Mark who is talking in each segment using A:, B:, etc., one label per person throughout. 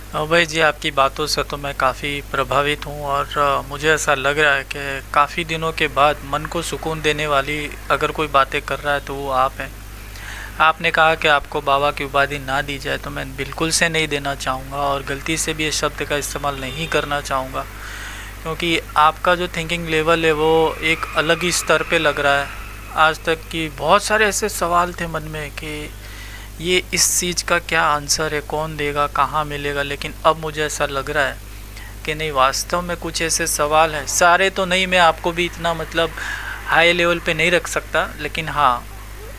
A: भाई जी, आपकी बातों से तो मैं काफ़ी प्रभावित हूँ और मुझे ऐसा लग रहा है कि काफ़ी दिनों के बाद मन को सुकून देने वाली अगर कोई बातें कर रहा है तो वो आप हैं। आपने कहा कि आपको बाबा की उपाधि ना दी जाए, तो मैं बिल्कुल से नहीं देना चाहूँगा और गलती से भी इस शब्द का इस्तेमाल नहीं करना चाहूँगा, क्योंकि आपका जो थिंकिंग लेवल है वो एक अलग ही स्तर पे लग रहा है। आज तक की बहुत सारे ऐसे सवाल थे मन में कि ये इस चीज़ का क्या आंसर है, कौन देगा, कहाँ मिलेगा, लेकिन अब मुझे ऐसा लग रहा है कि नहीं, वास्तव में कुछ ऐसे सवाल हैं। सारे तो नहीं, मैं आपको भी इतना मतलब हाई लेवल पे नहीं रख सकता, लेकिन हाँ,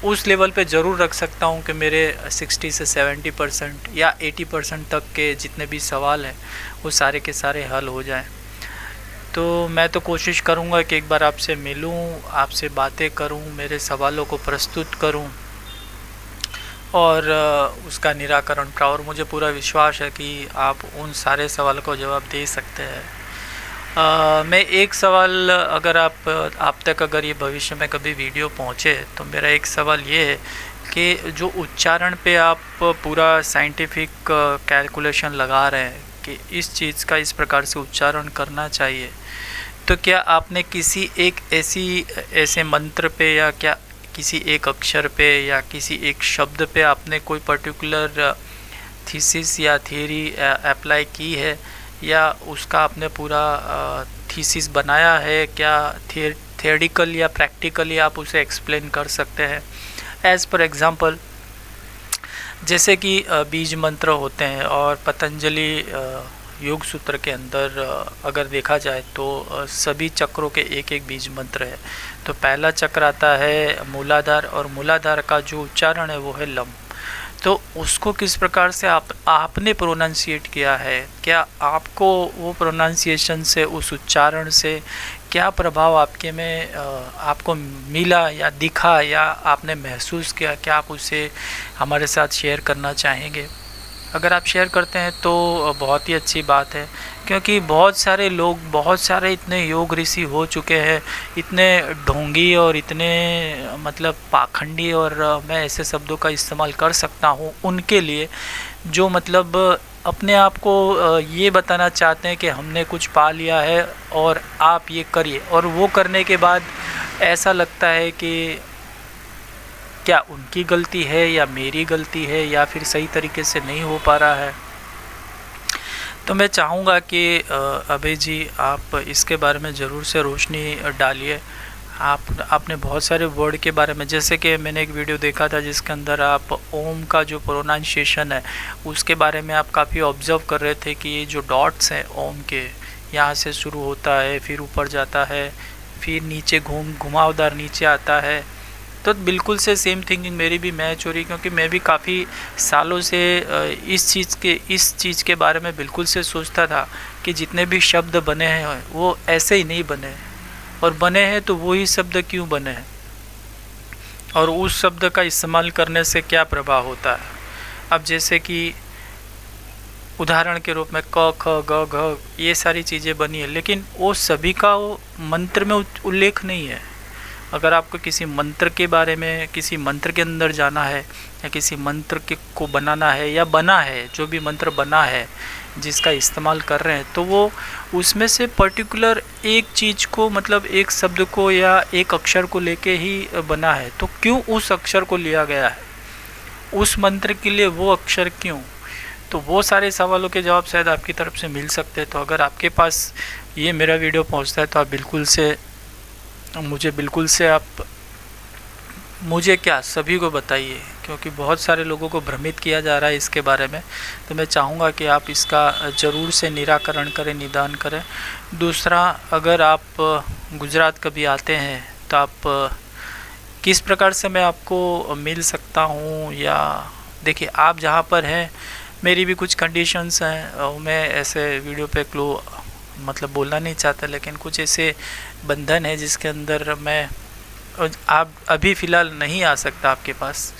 A: उस लेवल पे ज़रूर रख सकता हूँ कि मेरे 60 से 70% या 80% तक के जितने भी सवाल हैं वो सारे के सारे हल हो जाएं। तो मैं तो कोशिश करूँगा कि एक बार आपसे मिलूँ, आपसे बातें करूँ, मेरे सवालों को प्रस्तुत करूँ और उसका निराकरण का, और मुझे पूरा विश्वास है कि आप उन सारे सवालों को जवाब दे सकते हैं। मैं एक सवाल, अगर आप तक अगर ये भविष्य में कभी वीडियो पहुँचे तो मेरा एक सवाल ये है कि जो उच्चारण पे आप पूरा साइंटिफिक कैलकुलेशन लगा रहे हैं कि इस चीज़ का इस प्रकार से उच्चारण करना चाहिए, तो क्या आपने किसी एक ऐसे मंत्र पे या क्या किसी एक अक्षर पे या किसी एक शब्द पे आपने कोई पर्टिकुलर थीसिस या थियरी अप्लाई की है, या उसका आपने पूरा थीसिस बनाया है? क्या थियोरेटिकल या प्रैक्टिकली आप उसे एक्सप्लेन कर सकते हैं? एज़ पर एग्ज़ाम्पल, जैसे कि बीज मंत्र होते हैं और पतंजलि योग सूत्र के अंदर अगर देखा जाए तो सभी चक्रों के एक एक बीज मंत्र है। तो पहला चक्र आता है मूलाधार, और मूलाधार का जो उच्चारण है वो है लम। तो उसको किस प्रकार से आपने प्रोनाउंसिएट किया है? क्या आपको वो प्रोनाउंसिएशन से, उस उच्चारण से क्या प्रभाव आपके में आपको मिला या दिखा या आपने महसूस किया? क्या आप उसे हमारे साथ शेयर करना चाहेंगे? अगर आप शेयर करते हैं तो बहुत ही अच्छी बात है, क्योंकि बहुत सारे लोग, बहुत सारे इतने योग ऋषि हो चुके हैं, इतने ढोंगी और इतने मतलब पाखंडी, और मैं ऐसे शब्दों का इस्तेमाल कर सकता हूँ उनके लिए, जो मतलब अपने आप को ये बताना चाहते हैं कि हमने कुछ पा लिया है और आप ये करिए, और वो करने के बाद ऐसा लगता है कि क्या उनकी गलती है या मेरी गलती है या फिर सही तरीके से नहीं हो पा रहा है। तो मैं चाहूँगा कि अभय जी, आप इसके बारे में ज़रूर से रोशनी डालिए। आपने बहुत सारे वर्ड के बारे में, जैसे कि मैंने एक वीडियो देखा था जिसके अंदर आप ओम का जो प्रोनाउंसिएशन है उसके बारे में आप काफ़ी ऑब्ज़र्व कर रहे थे कि ये जो डॉट्स हैं ओम के, यहाँ से शुरू होता है, फिर ऊपर जाता है, फिर नीचे घुमावदार नीचे आता है। तो बिल्कुल से सेम थिंकिंग मेरी भी मैच हो रही, क्योंकि मैं भी काफ़ी सालों से इस चीज़ के बारे में बिल्कुल से सोचता था कि जितने भी शब्द बने हैं वो ऐसे ही नहीं बने, और बने हैं तो वही शब्द क्यों बने हैं, और उस शब्द का इस्तेमाल करने से क्या प्रभाव होता है। अब जैसे कि उदाहरण के रूप में क ख ग घ ये सारी चीज़ें बनी है, लेकिन वो सभी का वो मंत्र में उल्लेख नहीं है। अगर आपको किसी मंत्र के बारे में, किसी मंत्र के अंदर जाना है या किसी मंत्र के को बनाना है या बना है, जो भी मंत्र बना है जिसका इस्तेमाल कर रहे हैं, तो वो उसमें से पर्टिकुलर एक चीज़ को, मतलब एक शब्द को या एक अक्षर को लेके ही बना है, तो क्यों उस अक्षर को लिया गया है? उस मंत्र के लिए वो अक्षर क्यों? तो वो सारे सवालों के जवाब शायद आपकी तरफ से मिल सकते हैं। तो अगर आपके पास ये मेरा वीडियो पहुंचता है तो आप मुझे क्या, सभी को बताइए, क्योंकि बहुत सारे लोगों को भ्रमित किया जा रहा है इसके बारे में। तो मैं चाहूँगा कि आप इसका ज़रूर से निराकरण करें, निदान करें। दूसरा, अगर आप गुजरात कभी आते हैं तो आप किस प्रकार से मैं आपको मिल सकता हूँ, या देखिए आप जहाँ पर हैं, मेरी भी कुछ कंडीशंस हैं, मैं ऐसे वीडियो पे मतलब बोलना नहीं चाहता, लेकिन कुछ ऐसे बंधन है जिसके अंदर आप अभी फ़िलहाल नहीं आ सकता आपके पास।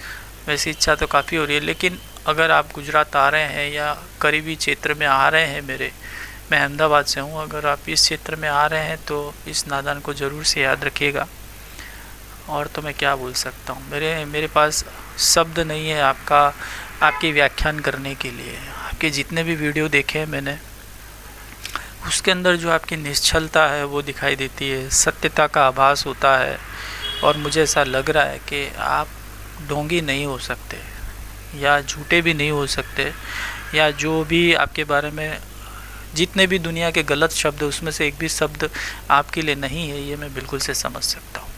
A: वैसी इच्छा तो काफ़ी हो रही है, लेकिन अगर आप गुजरात आ रहे हैं या करीबी क्षेत्र में आ रहे हैं मैं अहमदाबाद से हूँ, अगर आप इस क्षेत्र में आ रहे हैं तो इस नादान को ज़रूर से याद रखिएगा। और तो मैं क्या बोल सकता हूँ, मेरे पास शब्द नहीं है आपकी व्याख्यान करने के लिए। आपके जितने भी वीडियो देखे हैं मैंने, उसके अंदर जो आपकी निश्चलता है वो दिखाई देती है, सत्यता का आभास होता है। और मुझे ऐसा लग रहा है कि आप ढोंगी नहीं हो सकते या झूठे भी नहीं हो सकते, या जो भी आपके बारे में जितने भी दुनिया के गलत शब्द उसमें से एक भी शब्द आपके लिए नहीं है, ये मैं बिल्कुल से समझ सकता हूँ।